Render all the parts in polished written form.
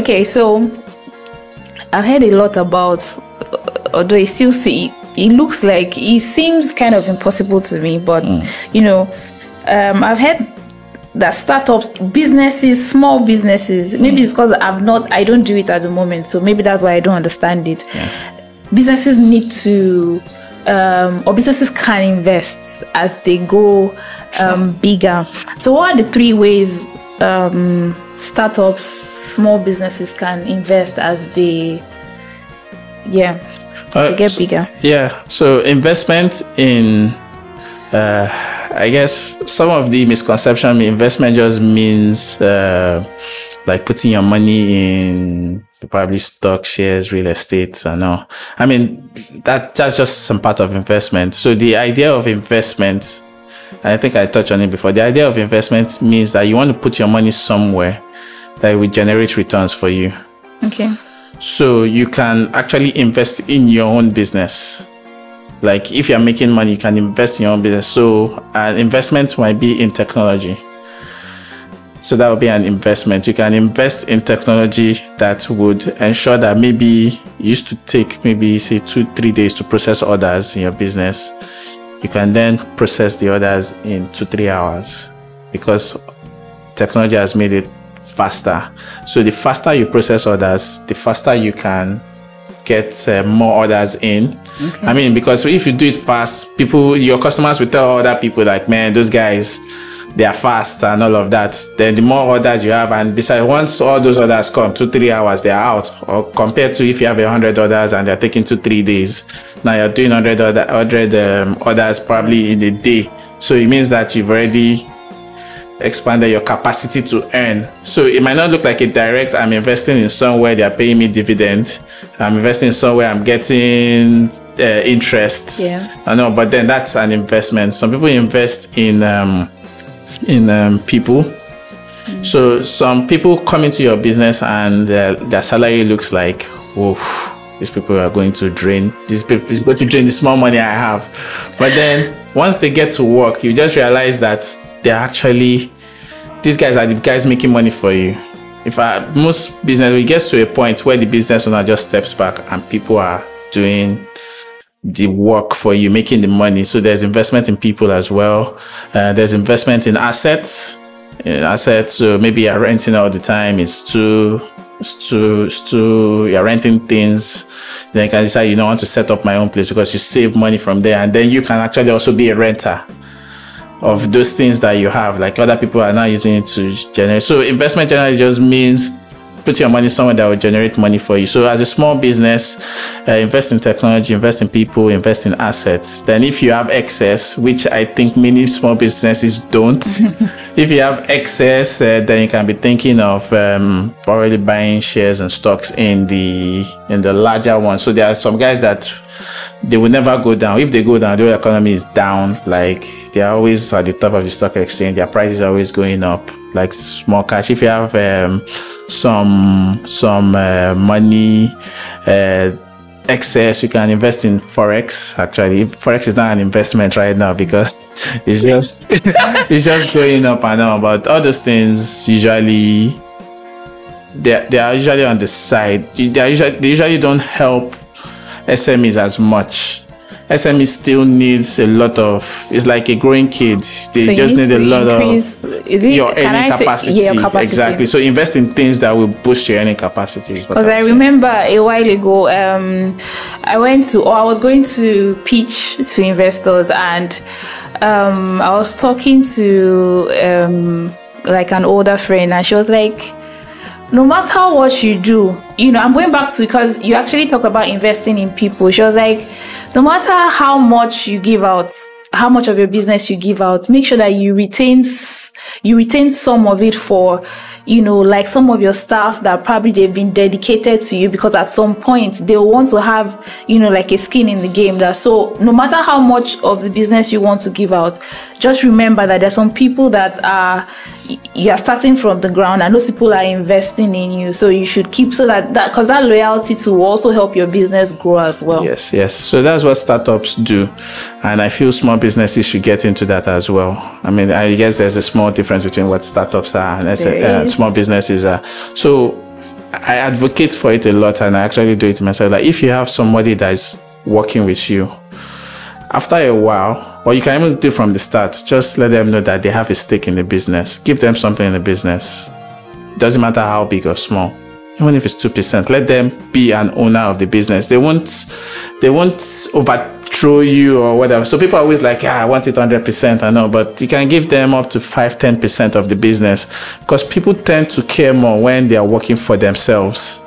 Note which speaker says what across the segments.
Speaker 1: Okay, so I've heard a lot about, although it still it seems kind of impossible to me, but I've heard that startups, businesses, small businesses, maybe it's because I don't do it at the moment, so maybe that's why I don't understand it. Businesses need to or businesses can invest as they go bigger. So what are the 3 ways startups, small businesses can invest as they get bigger?
Speaker 2: So investment in I guess some of the misconception, investment just means like putting your money in probably stock, shares, real estate, and all. I mean, that's just some part of investment. So the idea of investment, and I think I touched on it before, the idea of investment means that you want to put your money somewhere that will generate returns for you.
Speaker 1: Okay.
Speaker 2: So you can actually invest in your own business. Like if you're making money, you can invest in your own business. So an investment might be in technology. So that would be an investment. You can invest in technology that would ensure that maybe it used to take maybe say 2-3 days to process orders in your business. You can then process the orders in 2-3 hours because technology has made it faster. So the faster you process orders, the faster you can get more orders in. Okay. I mean, because if you do it fast, your customers will tell other people like, man, those guys, they are fast and all of that. Then the more orders you have, and besides, once all those orders come 2-3 hours, they are out. Or compared to if you have 100 orders and they're taking 2-3 days, now you're doing 100 orders probably in a day. So it means that you've already expanded your capacity to earn. So it might not look like a direct, I'm investing in somewhere they're paying me dividend. I'm investing in somewhere I'm getting interest. I know, but then that's an investment. Some people invest in people. So some people come into your business and their salary looks like, oof, these people are going to drain. This people is going to drain the small money I have. But then once they get to work, you just realize that they're actually, these guys are the guys making money for you. Most business, it gets to a point where the business owner just steps back and people are doing the work for you, making the money. So there's investment in people as well. There's investment in assets. So maybe you're renting all the time. You're renting things. Then you can decide you don't want to set up my own place because you save money from there. And then you can actually also be a renter of those things that you have, like other people are now using it to generate. So investment generally just means put your money somewhere that will generate money for you. So as a small business, invest in technology, invest in people, invest in assets. Then if you have excess, which I think many small businesses don't, if you have excess, then you can be thinking of probably buying shares and stocks in the larger one. So there are some guys that they will never go down. If they go down, the whole economy is down. Like they are always at the top of the stock exchange. Their prices are always going up. Like small cash. If you have some money excess, you can invest in forex. Actually, forex is not an investment right now because it's just it's just going up and down. But all those things usually they are usually on the side. They usually don't help SMEs as much. SME still needs a lot of, it's like a growing kid. They just need a lot of your earning capacity. Yeah, your capacity. Exactly. So invest in things that will boost your earning capacity.
Speaker 1: Because I remember a while ago, I was going to pitch to investors, and I was talking to like an older friend, and she was like, no matter what you do, I'm going back to, because you actually talk about investing in people. She was like, no matter how much you give out, how much of your business you give out, make sure that you retain some of it for, like some of your staff that probably they've been dedicated to you, because at some point they'll want to have, like a skin in the game. So no matter how much of the business you want to give out, just remember that there's some people that you are starting from the ground, and those people are investing in you. So you should keep because that loyalty will also help your business grow as well.
Speaker 2: Yes. So that's what startups do. And I feel small businesses should get into that as well. I mean, I guess there's a small difference between what startups are and small businesses are. So I advocate for it a lot, and I actually do it myself. Like if you have somebody that is working with you, after a while, or you can even do it from the start, just let them know that they have a stake in the business. Give them something in the business. Doesn't matter how big or small. Even if it's 2%, let them be an owner of the business. They won't overthrow you or whatever. So people are always like, I want it 100%. I know, but you can give them up to 5-10% of the business, because people tend to care more when they are working for themselves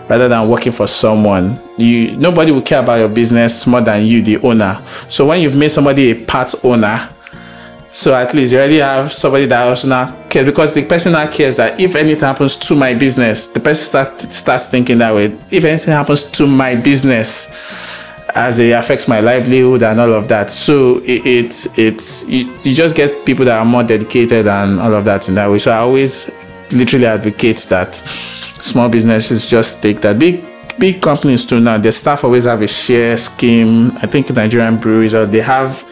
Speaker 2: rather than working for someone. Nobody will care about your business more than you, the owner. So when you've made somebody a part owner, so at least you already have somebody that also now cares, because the person now cares that if anything happens to my business, the person starts thinking that way. If anything happens to my business, as it affects my livelihood and all of that. So you just get people that are more dedicated and all of that in that way. So I always literally advocate that small businesses just take that. Big companies too now, their staff always have a share scheme. I think Nigerian breweries, or they have,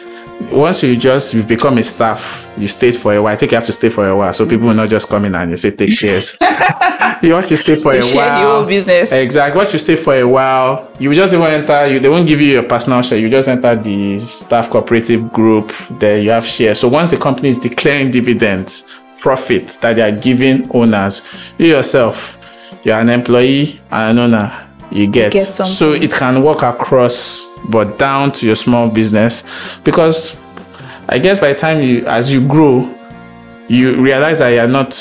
Speaker 2: once you've become a staff, you stayed for a while. I think you have to stay for a while, so people will not just come in and you say take shares. Once you stay for a while, share the whole business. Exactly. Once you stay for a while, you just even enter. They won't give you your personal share. You just enter the staff cooperative group. There you have shares. So once the company is declaring dividends, profits that they are giving owners, you yourself, you're an employee and an owner. You get something. So it can work across, but down to your small business, because I guess by the time as you grow, you realize that you're not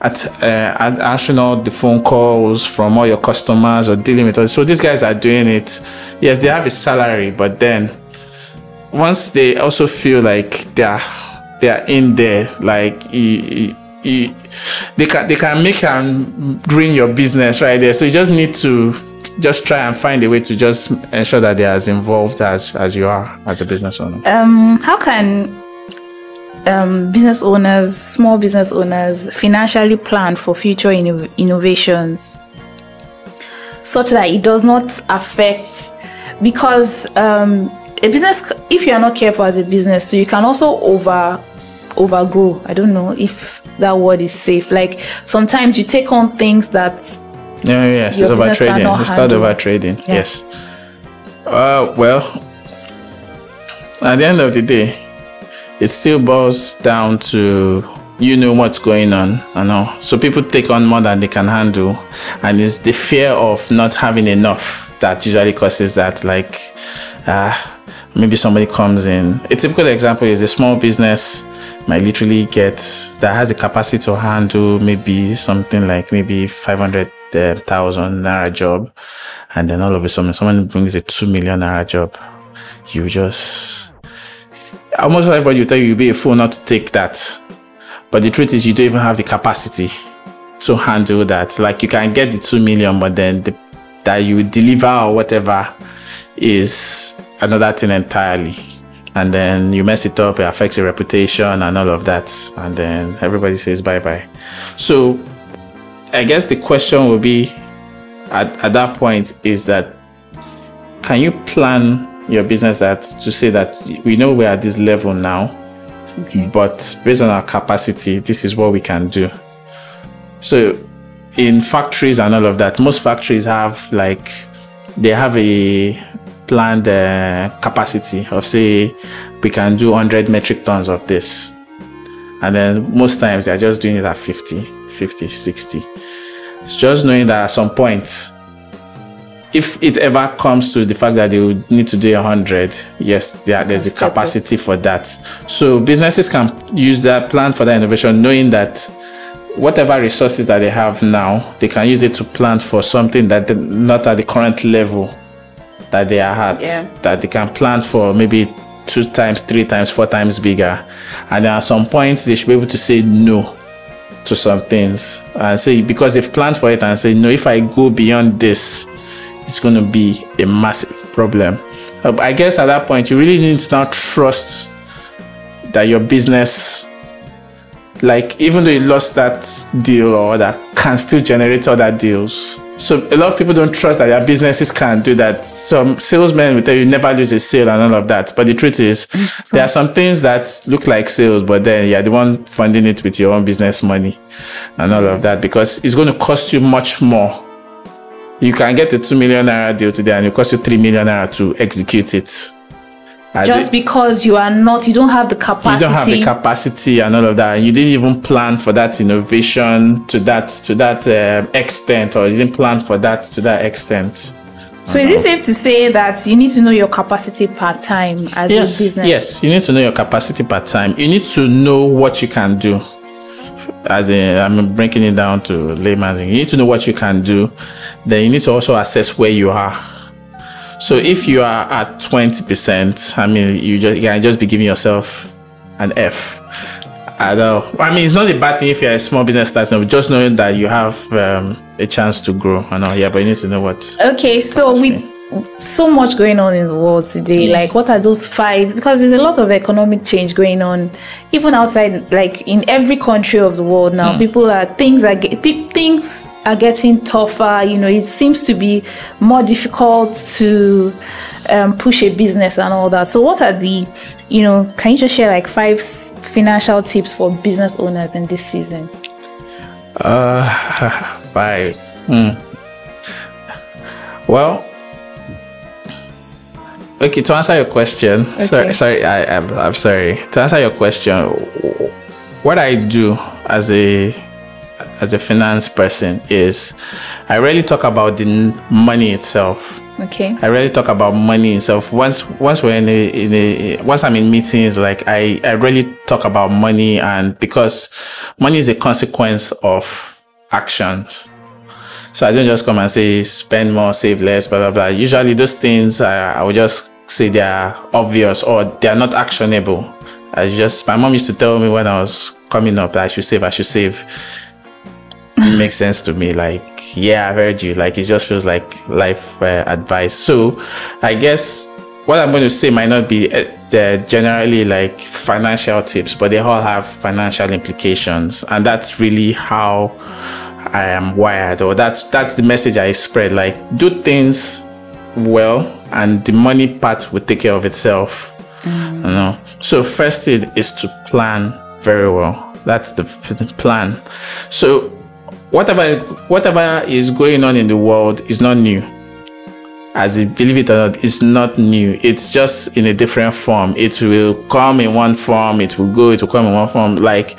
Speaker 2: answering all the phone calls from all your customers or dealing with us. So these guys are doing it. Yes, they have a salary, but then once they also feel like they are in there, like they can make and bring your business right there. So you just need to just try and find a way to just ensure that they're as involved as you are as a business owner.
Speaker 1: How can small business owners financially plan for future innovations such that it does not affect, because a business, if you are not careful as a business, so you can also overgrow. I don't know if that word is safe. Like sometimes you take on things that
Speaker 2: yes, it's overtrading. It's called overtrading. Yeah. Yes. Well, at the end of the day, it still boils down to what's going on. I know. So people take on more than they can handle, and it's the fear of not having enough that usually causes that. Like, maybe somebody comes in. A typical example is a small business might literally that has the capacity to handle maybe something like maybe 500,000 naira job, and then all of a sudden someone brings a 2 million naira job. You just, almost everybody will tell you'll be a fool not to take that, but the truth is you don't even have the capacity to handle that. Like, you can get the 2 million, but then that you deliver or whatever is another thing entirely. And then you mess it up, it affects your reputation and all of that. And then everybody says bye-bye. So I guess the question will be at that point is that, can you plan your business to say that we know we're at this level now, but based on our capacity, this is what we can do. So in factories and all of that, most factories have they have a planned capacity of, say, we can do 100 metric tons of this. And then most times they're just doing it at 50, 60. It's just knowing that at some point, if it ever comes to the fact that they would need to do 100, yes, there's a capacity for that. So businesses can use that, plan for that innovation, knowing that whatever resources that they have now, they can use it to plan for something that they're not at the current level that they are at, that they can plan for maybe 2 times, 3 times, 4 times bigger. And then at some point, they should be able to say no to some things, and say, because they've planned for it, and say, no, if I go beyond this, it's going to be a massive problem. I guess at that point, you really need to now trust that your business, like, even though you lost that deal or that, can still generate other deals. So a lot of people don't trust that their businesses can do that. Some salesmen will tell you never lose a sale and all of that. But the truth is, there are some things that look like sales, but then you're the one funding it with your own business money and all of that, because it's going to cost you much more. You can get a 2 million naira deal today and it costs you 3 million naira to execute it.
Speaker 1: Just because you don't have the capacity.
Speaker 2: You don't have the capacity and all of that. You didn't even plan for that innovation to that extent, or you didn't plan for that to that extent.
Speaker 1: So is it safe to say that you need to know your capacity per time as a business?
Speaker 2: Yes, you need to know your capacity per time. You need to know what you can do. I'm breaking it down to layman's. You need to know what you can do. Then you need to also assess where you are. So if you are at 20%, I mean, you can just be giving yourself an F. I mean, it's not a bad thing if you're a small business starting, just knowing that you have a chance to grow. I know, but you need to know what.
Speaker 1: Okay, so with so much going on in the world today, like what are those 5? Because there's a lot of economic change going on, even outside, like in every country of the world now. Things are getting tougher. You know, it seems to be more difficult to push a business and all that. So what are the, can you just share like 5 financial tips for business owners in this season?
Speaker 2: 5. Well, okay, to answer your question, I'm sorry. To answer your question, what I do as a finance person is I rarely talk about the money itself.
Speaker 1: Okay.
Speaker 2: I rarely talk about money itself. Once we're once I'm in meetings, like I rarely talk about money, and because money is a consequence of actions. So I don't just come and say spend more, save less, blah blah blah. Usually those things I would just say they are obvious or they are not actionable. My mom used to tell me when I was coming up that I should save. It makes sense to me. Like, yeah, I've heard you. Like, it just feels like life advice. So I guess what I'm going to say might not be generally like financial tips, but they all have financial implications, and that's really how I am wired, or that's the message I spread. Like, do things well and the money part will take care of itself. So first thing is to plan very well. That's the plan. So whatever is going on in the world is not new. As you believe it or not, it's not new. It's just in a different form. It will come in one form, it will come in one form. But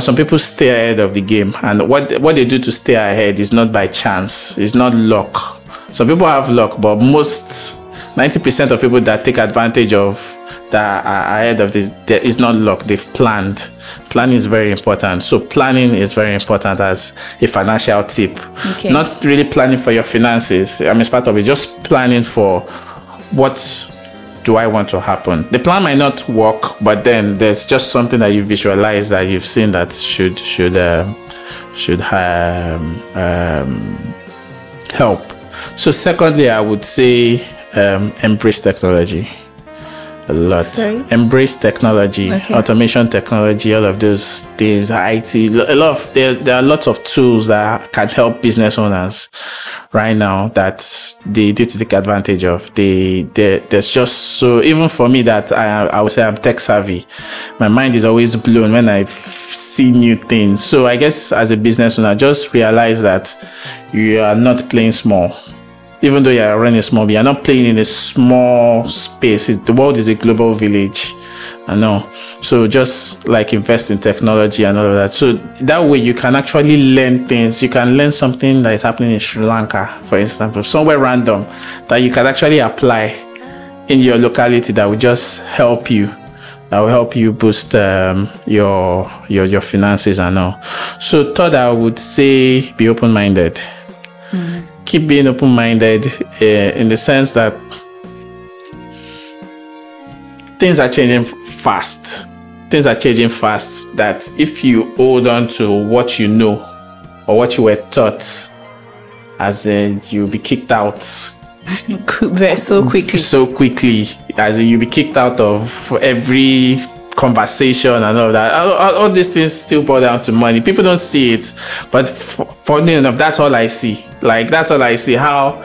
Speaker 2: some people stay ahead of the game, and what they do to stay ahead is not by chance. It's not luck. Some people have luck, but 90% of people that take advantage of that are ahead of this, there is not luck. They've planned. Planning is very important. So planning is very important as a financial tip. Okay. Not really planning for your finances. I mean, it's part of it. Just planning for what do I want to happen. The plan might not work, but then there's just something that you visualize that you've seen that should help. So secondly, I would say embrace technology a lot. Sorry? Embrace technology, automation technology, all of those things, IT. There are lots of tools that can help business owners right now that they need to take advantage of. There's just, so even for me that I would say I'm tech savvy, my mind is always blown when I see new things. So I guess as a business owner, just realize that you are not playing small. Even though you're running small, you're not playing in a small space. The world is a global village. I know. So just like invest in technology and all of that. So that way you can actually learn things. You can learn something that is happening in Sri Lanka, for instance, somewhere random that you can actually apply in your locality that will just help you. That will help you boost your finances and all. So third, I would say be open-minded. Keep being open-minded in the sense that things are changing fast. That if you hold on to what you know or what you were taught, as in you'll be kicked out so quickly. As in you'll be kicked out of every conversation and all that. All these things still boil down to money. People don't see it, but funny enough, that's all I see. Like, that's all I see. How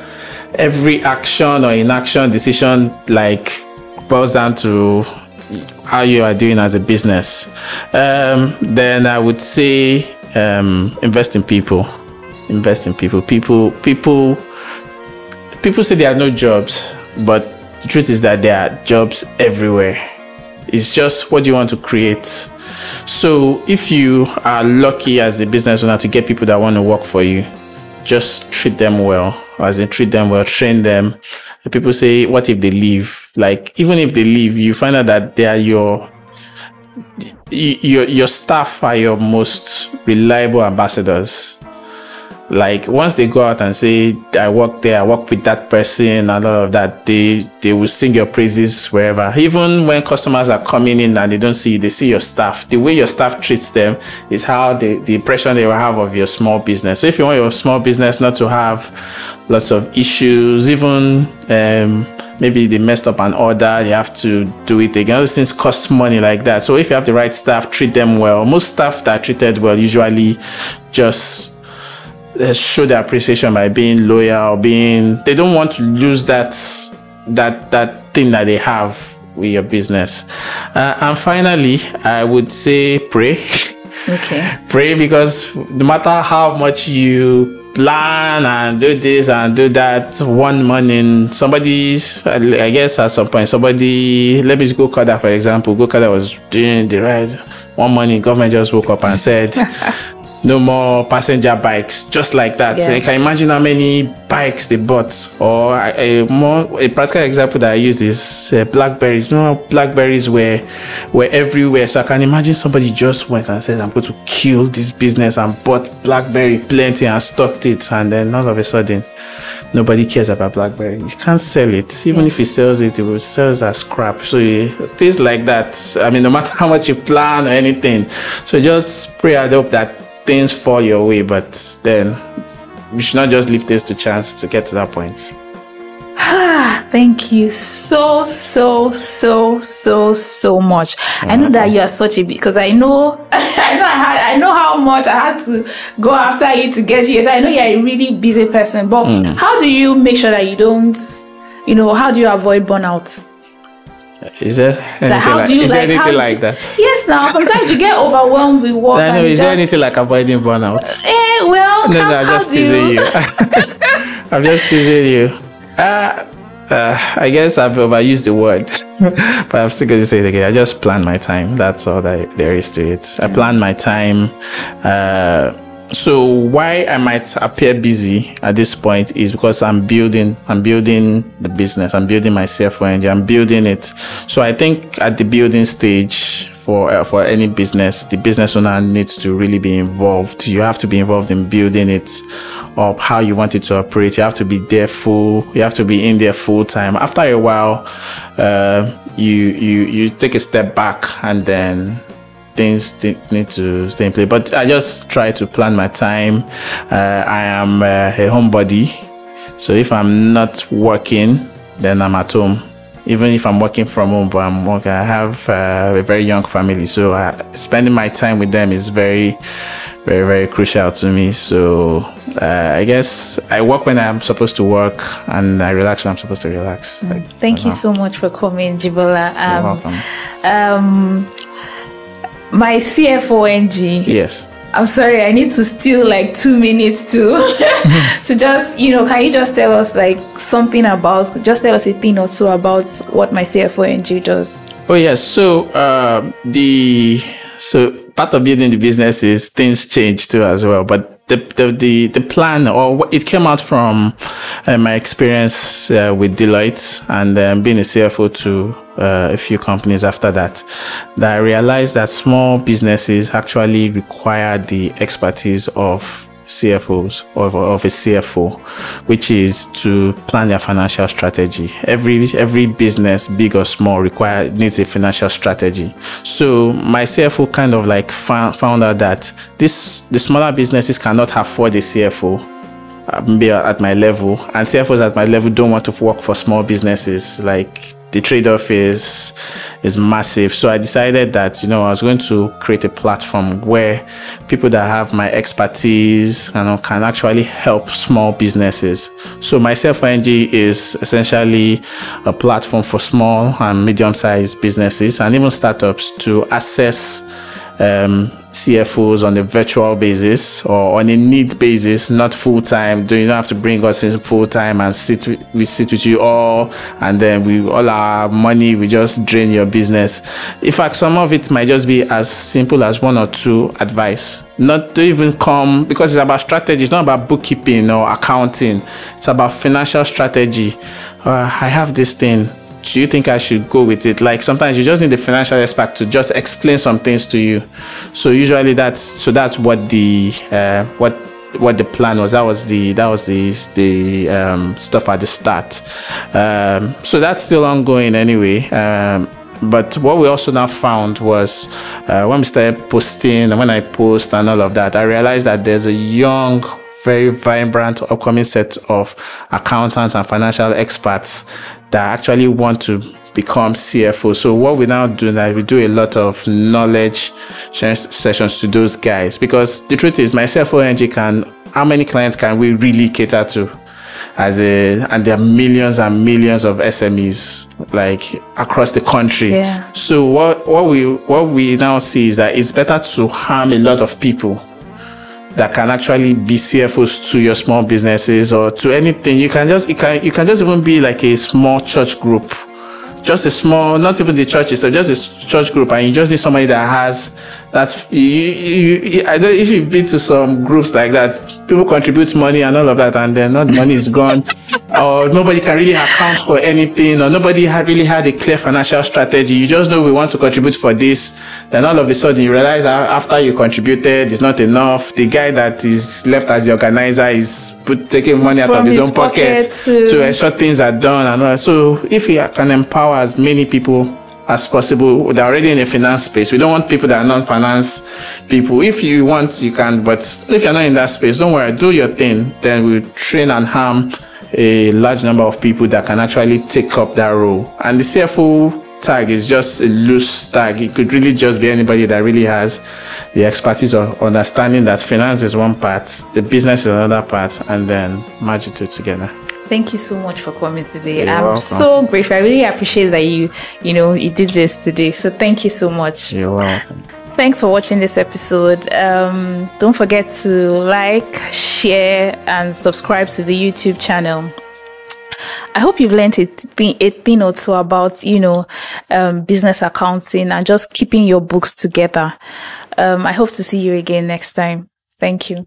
Speaker 2: every action or inaction, decision, like, boils down to how you are doing as a business. Then I would say invest in people. Invest in people. People say there are no jobs, but the truth is that there are jobs everywhere. It's just what do you want to create. So if you are lucky as a business owner to get people that want to work for you, just treat them well. As in, treat them well, train them. People say, what if they leave? Like, even if they leave, you find out that they are your staff are your most reliable ambassadors. Like, once they go out and say, I work there, I work with that person and all of that, they will sing your praises wherever. Even when customers are coming in and they don't see you, they see your staff. The way your staff treats them is how the impression they will have of your small business. So if you want your small business not to have lots of issues, even maybe they messed up an order, you have to do it again. All these things cost money like that. So if you have the right staff, treat them well. Most staff that are treated well usually just show their appreciation by being loyal, they don't want to lose that thing that they have with your business. And finally, I would say pray.
Speaker 1: Okay.
Speaker 2: Pray, because no matter how much you plan and do this and do that, one morning somebody, I guess at some point, somebody, let me just go Kada for example. Go Kada was doing the ride. One morning, government just woke up and said, no more passenger bikes, just like that.
Speaker 1: Yeah.
Speaker 2: So you can imagine how many bikes they bought. Or a practical example that I use is Blackberries. Blackberries were everywhere. So I can imagine somebody just went and said, I'm going to kill this business, and bought Blackberry plenty and stocked it. And then all of a sudden, nobody cares about Blackberry. You can't sell it. Even if he sells it, it will sell as scrap. So things like that. I mean, no matter how much you plan or anything. So just pray and hope that things fall your way, but then we should not just leave this to chance to get to that point.
Speaker 1: Thank you so much. I know that you are such a because I know how much I had to go after you to get here. So I know you're a really busy person, but how do you make sure that you don't, how do you avoid burnout?
Speaker 2: Is there anything like that?
Speaker 1: Yes, now sometimes you get overwhelmed with work.
Speaker 2: I know. Is there anything like avoiding burnout?
Speaker 1: I'm
Speaker 2: just teasing you. I'm just teasing you. I guess I've overused the word, but I'm still going to say it again. I just plan my time. That's all that there is to it. I plan my time. So why I might appear busy at this point is because I'm building the business. I'm building myCFOng. I'm building it. So I think at the building stage for any business, the business owner needs to really be involved. You have to be involved in building it up, how you want it to operate. You have to be there you have to be in there full time. After a while, you take a step back, and then things need to stay in place. But I just try to plan my time. I am a homebody, so if I'm not working, then I'm at home. Even if I'm working from home, but I'm working, I have a very young family, so spending my time with them is very, very, very crucial to me. So I guess I work when I'm supposed to work, and I relax when I'm supposed to relax.
Speaker 1: Thank you so much for coming, Jibola.
Speaker 2: You're welcome.
Speaker 1: myCFOng.
Speaker 2: Yes.
Speaker 1: I'm sorry, I need to steal like 2 minutes to just, can you just tell us like just tell us a thing or two about what myCFOng does? Oh
Speaker 2: yes, so part of building the business is things change too as well, but the plan, or it came out from my experience with Deloitte, and being a CFO to a few companies after that I realized that small businesses actually require the expertise of CFOs or of a CFO, which is to plan their financial strategy. Every business, big or small, needs a financial strategy. So my CFO kind of like found out that the smaller businesses cannot afford a CFO be at my level, and CFOs at my level don't want to work for small businesses. Like, the trade-off is massive. So I decided that, I was going to create a platform where people that have my expertise, can actually help small businesses. So myCFOng is essentially a platform for small and medium-sized businesses and even startups to access CFOs on a virtual basis or on a need basis, not full time. You don't have to bring us in full time and sit with you all, and then all our money we just drain your business. In fact, some of it might just be as simple as 1 or 2 advice. Not to even come, because it's about strategy. It's not about bookkeeping or accounting. It's about financial strategy. I have this thing. Do you think I should go with it? Like sometimes you just need the financial expert to just explain some things to you. So usually that's what the plan was. That was the stuff at the start. So that's still ongoing anyway. But what we also now found was when we started posting and when I post and all of that, I realized that there's a young, very vibrant upcoming set of accountants and financial experts that actually want to become CFO. So what we now do now, we do a lot of knowledge sharing sessions to those guys, because the truth is myCFOng how many clients can we really cater to? And there are millions and millions of SMEs like across the country.
Speaker 1: Yeah.
Speaker 2: So what we now see is that it's better to harm a lot of people that can actually be CFOs to your small businesses or to anything. You can just even be like a small church group, just a small, not even the churches, so just a church group, and you just need somebody that has that. I don't know if you've been to some groups like that. People contribute money and all of that, and then not the money is gone, or nobody can really account for anything, or nobody really had a clear financial strategy. You just know we want to contribute for this. Then all of a sudden you realize after you contributed, it's not enough. The guy that is left as the organizer is taking money out of his own pocket to ensure things are done and all. So if we can empower as many people as possible, they're already in the finance space. We don't want people that are non-finance people. If you want, you can, but if you're not in that space, don't worry, do your thing. Then we'll train and harm a large number of people that can actually take up that role. And the CFO tag is just a loose tag. It could really just be anybody that really has the expertise or understanding that finance is one part, the business is another part, and then merge the two together.
Speaker 1: Thank you so much for coming today.
Speaker 2: You're
Speaker 1: I'm
Speaker 2: welcome.
Speaker 1: so grateful. I really appreciate that you did this today. So thank you so much.
Speaker 2: You're welcome.
Speaker 1: Thanks for watching this episode. Don't forget to like, share, and subscribe to the YouTube channel. I hope you've learned a thing or two about, business accounting and just keeping your books together. I hope to see you again next time. Thank you.